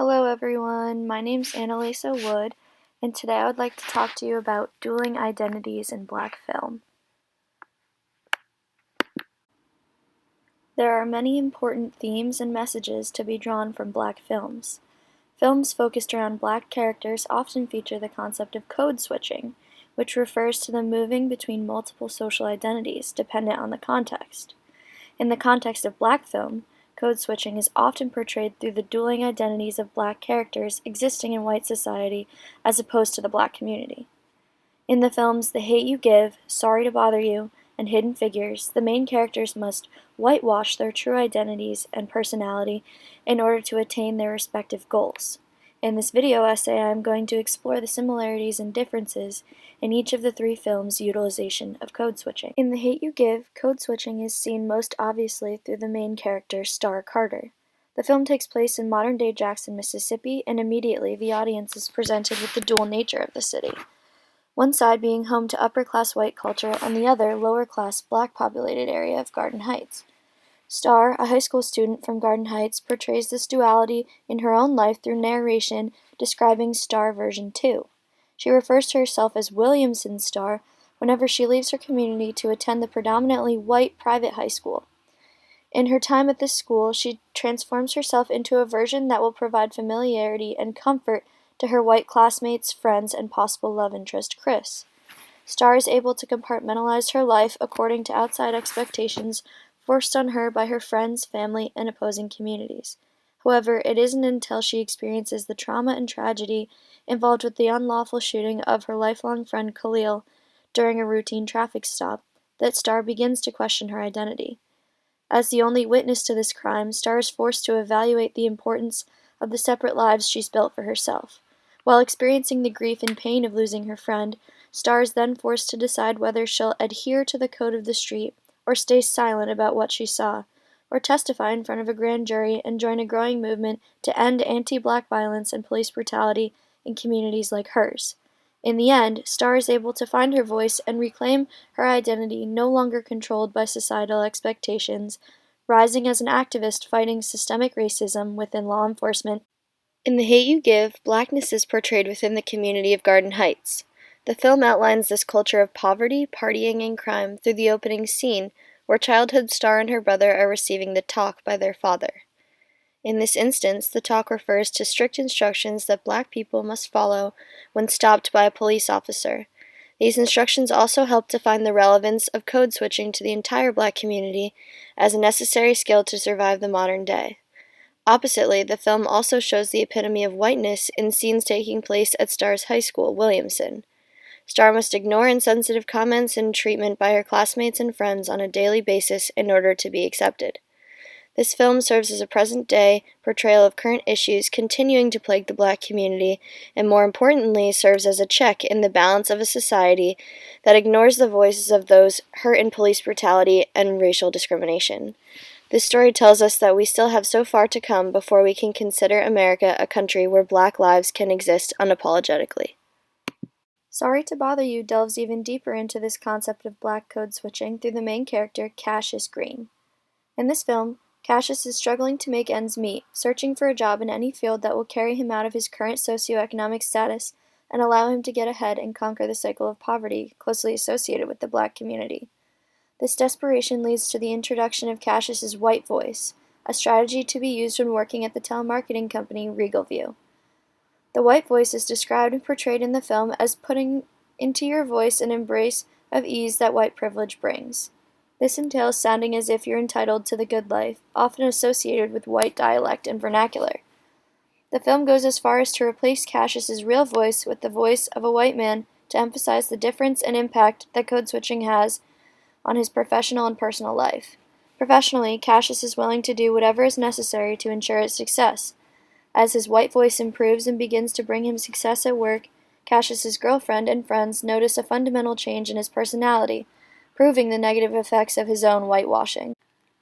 Hello everyone, my name's Annalisa Wood, and today I would like to talk to you about dueling identities in Black film. There are many important themes and messages to be drawn from Black films. Films focused around Black characters often feature the concept of code switching, which refers to them moving between multiple social identities dependent on the context. In the context of Black film, code switching is often portrayed through the dueling identities of Black characters existing in white society as opposed to the Black community. In the films The Hate U Give, Sorry to Bother You, and Hidden Figures, the main characters must whitewash their true identities and personality in order to attain their respective goals. In this video essay, I am going to explore the similarities and differences in each of the three films' utilization of code switching. In The Hate U Give, code switching is seen most obviously through the main character, Star Carter. The film takes place in modern-day Jackson, Mississippi, and immediately the audience is presented with the dual nature of the city. One side being home to upper-class white culture and the other lower-class Black-populated area of Garden Heights. Star, a high school student from Garden Heights, portrays this duality in her own life through narration describing Star version 2. She refers to herself as Williamson Star whenever she leaves her community to attend the predominantly white private high school. In her time at this school, she transforms herself into a version that will provide familiarity and comfort to her white classmates, friends, and possible love interest, Chris. Star is able to compartmentalize her life according to outside expectations forced on her by her friends, family, and opposing communities. However, it isn't until she experiences the trauma and tragedy involved with the unlawful shooting of her lifelong friend Khalil during a routine traffic stop that Star begins to question her identity. As the only witness to this crime, Star is forced to evaluate the importance of the separate lives she's built for herself. While experiencing the grief and pain of losing her friend, Star is then forced to decide whether she'll adhere to the code of the street or stay silent about what she saw, or testify in front of a grand jury and join a growing movement to end anti-Black violence and police brutality in communities like hers. In the end, Star is able to find her voice and reclaim her identity no longer controlled by societal expectations, rising as an activist fighting systemic racism within law enforcement. In The Hate U Give, Blackness is portrayed within the community of Garden Heights. The film outlines this culture of poverty, partying, and crime through the opening scene, where childhood Star and her brother are receiving the talk by their father. In this instance, the talk refers to strict instructions that Black people must follow when stopped by a police officer. These instructions also help define the relevance of code switching to the entire Black community as a necessary skill to survive the modern day. Oppositely, the film also shows the epitome of whiteness in scenes taking place at Star's high school, Williamson. Star must ignore insensitive comments and treatment by her classmates and friends on a daily basis in order to be accepted. This film serves as a present-day portrayal of current issues continuing to plague the Black community, and more importantly, serves as a check in the balance of a society that ignores the voices of those hurt in police brutality and racial discrimination. This story tells us that we still have so far to come before we can consider America a country where Black lives can exist unapologetically. Sorry to Bother You delves even deeper into this concept of Black code switching through the main character, Cassius Green. In this film, Cassius is struggling to make ends meet, searching for a job in any field that will carry him out of his current socioeconomic status and allow him to get ahead and conquer the cycle of poverty closely associated with the Black community. This desperation leads to the introduction of Cassius's white voice, a strategy to be used when working at the telemarketing company Regalview. The white voice is described and portrayed in the film as putting into your voice an embrace of ease that white privilege brings. This entails sounding as if you're entitled to the good life, often associated with white dialect and vernacular. The film goes as far as to replace Cassius's real voice with the voice of a white man to emphasize the difference and impact that code switching has on his professional and personal life. Professionally, Cassius is willing to do whatever is necessary to ensure his success. As his white voice improves and begins to bring him success at work, Cassius's girlfriend and friends notice a fundamental change in his personality, proving the negative effects of his own whitewashing.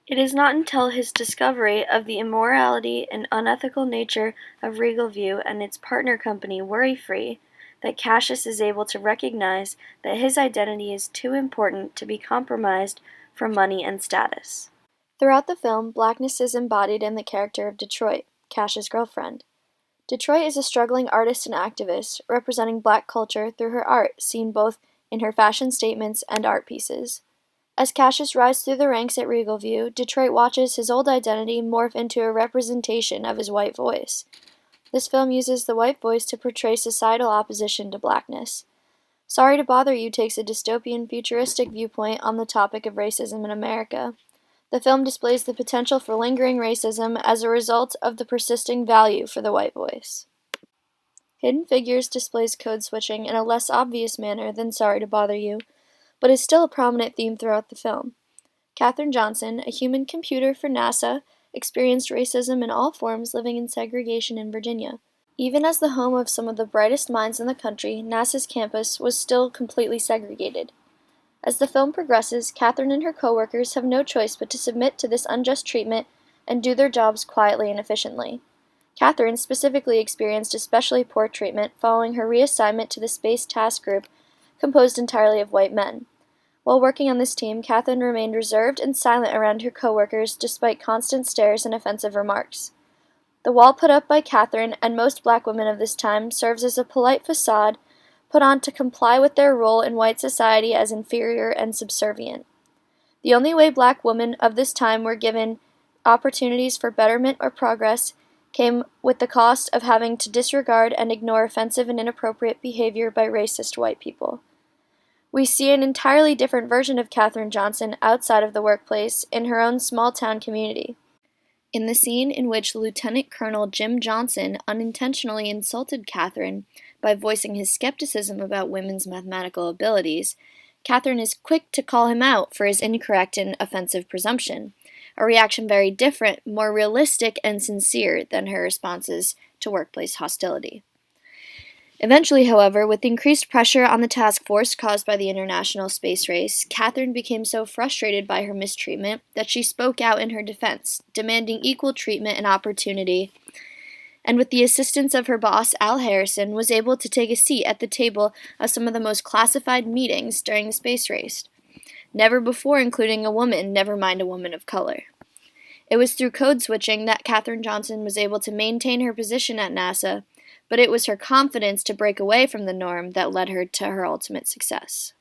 It is not until his discovery of the immorality and unethical nature of Regalview and its partner company Worry Free that Cassius is able to recognize that his identity is too important to be compromised for money and status. Throughout the film, Blackness is embodied in the character of Detroit, Cassius' girlfriend. Detroit is a struggling artist and activist, representing Black culture through her art, seen both in her fashion statements and art pieces. As Cassius rises through the ranks at Regalview, Detroit watches his old identity morph into a representation of his white voice. This film uses the white voice to portray societal opposition to blackness. Sorry to Bother You takes a dystopian, futuristic viewpoint on the topic of racism in America. The film displays the potential for lingering racism as a result of the persisting value for the white voice. Hidden Figures displays code switching in a less obvious manner than Sorry to Bother You, but is still a prominent theme throughout the film. Katherine Johnson, a human computer for NASA, experienced racism in all forms living in segregation in Virginia. Even as the home of some of the brightest minds in the country, NASA's campus was still completely segregated. As the film progresses, Katherine and her coworkers have no choice but to submit to this unjust treatment and do their jobs quietly and efficiently. Katherine specifically experienced especially poor treatment following her reassignment to the Space Task Group, composed entirely of white men. While working on this team, Katherine remained reserved and silent around her coworkers despite constant stares and offensive remarks. The wall put up by Katherine and most Black women of this time serves as a polite facade put on to comply with their role in white society as inferior and subservient. The only way Black women of this time were given opportunities for betterment or progress came with the cost of having to disregard and ignore offensive and inappropriate behavior by racist white people. We see an entirely different version of Katherine Johnson outside of the workplace in her own small-town community. In the scene in which Lieutenant Colonel Jim Johnson unintentionally insulted Katherine by voicing his skepticism about women's mathematical abilities, Katherine is quick to call him out for his incorrect and offensive presumption, a reaction very different, more realistic, and sincere than her responses to workplace hostility. Eventually, however, with increased pressure on the task force caused by the international space race, Katherine became so frustrated by her mistreatment that she spoke out in her defense, demanding equal treatment and opportunity, and with the assistance of her boss, Al Harrison, was able to take a seat at the table of some of the most classified meetings during the space race, never before including a woman, never mind a woman of color. It was through code switching that Katherine Johnson was able to maintain her position at NASA, but it was her confidence to break away from the norm that led her to her ultimate success.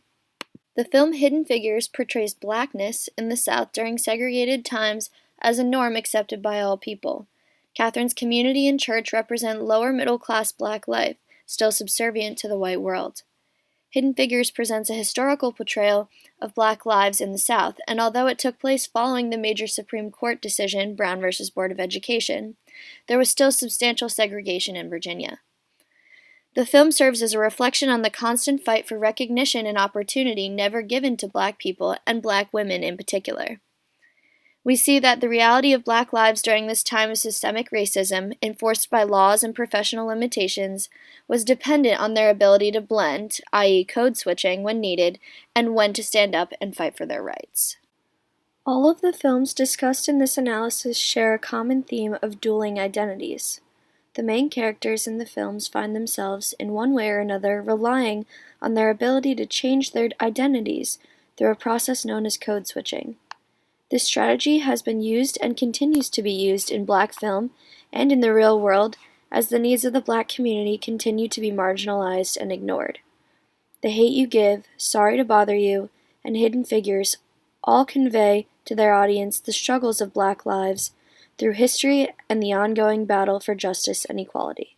The film Hidden Figures portrays blackness in the South during segregated times as a norm accepted by all people. Katherine's community and church represent lower middle-class Black life, still subservient to the white world. Hidden Figures presents a historical portrayal of Black lives in the South, and although it took place following the major Supreme Court decision, Brown v. Board of Education, there was still substantial segregation in Virginia. The film serves as a reflection on the constant fight for recognition and opportunity never given to Black people, and Black women in particular. We see that the reality of Black lives during this time of systemic racism, enforced by laws and professional limitations, was dependent on their ability to blend, i.e. code switching, when needed, and when to stand up and fight for their rights. All of the films discussed in this analysis share a common theme of dueling identities. The main characters in the films find themselves, in one way or another, relying on their ability to change their identities through a process known as code switching. This strategy has been used and continues to be used in Black film and in the real world as the needs of the Black community continue to be marginalized and ignored. The Hate U Give, Sorry to Bother You, and Hidden Figures all convey to their audience the struggles of Black lives through history and the ongoing battle for justice and equality.